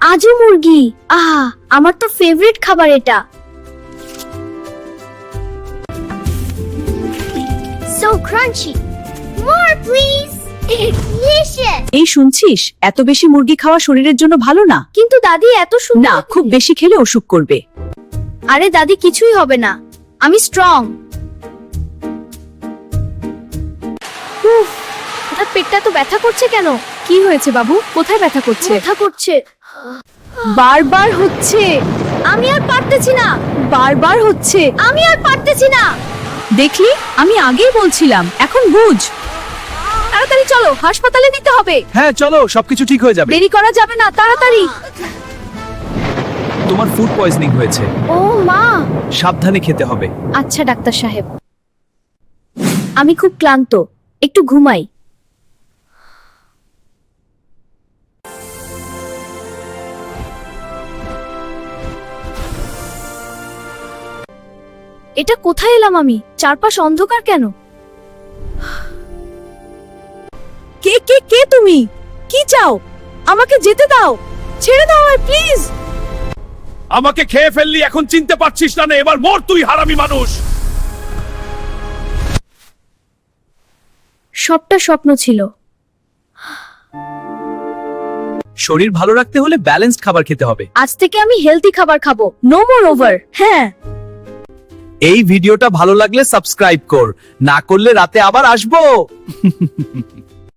আজও মুরগি, আহা আমার তো ফেভারিট খাবার এটা। So crunchy. More please. Delicious. এই শুনছিস, এত বেশি মুরগি খাওয়া শরীরের জন্য ভালো না। কিন্তু দাদি এত না, সুন্দর। খুব বেশি খেলে অসুখ করবে। আরে দাদি কিছুই হবে না, আমি স্ট্রং। হঠাৎ পেটটা তো ব্যথা করছে কেন? কি হয়েছে বাবু, কোথায় ব্যথা করছে? ব্যথা করছে, বারবার হচ্ছে। আমি আর পারতেছি না, বারবার হচ্ছে। আমি আর পারতেছি না। দেখলি, আমি আগেই বলছিলাম, এখন বুঝ। তাড়াতাড়ি চলো, হাসপাতালে নিতে হবে। হ্যাঁ চলো, সবকিছু ঠিক হয়ে যাবে। দেরি করা যাবে না, তাড়াতাড়ি। তোমার ফুড পয়জনিং হয়েছে, ও মা। সাবধানে খেতে হবে। আচ্ছা ডাক্তার সাহেব, আমি খুব ক্লান্ত, একটু ঘুমাই। এটা কোথায় এলাম আমি? চারপাশ অন্ধকার কেন? কে কে কে তুমি? কি চাও? আমাকে যেতে দাও, ছেড়ে দাও আমায় প্লিজ। আমাকে খেয়ে ফেললি, এখন চিনতে পারছিস না? এবার মর তুই, হারামি মানুষ। সবটা স্বপ্ন ছিল। শরীর ভালো রাখতে হলে ব্যালেন্সড খাবার খেতে হবে। আজ থেকে আমি হেলদি খাবার খাবো, নো মোর ওভার। হ্যাঁ, এই ভিডিওটা ভালো লাগলে সাবস্ক্রাইব কর, না করলে রাতে আবার আসবো।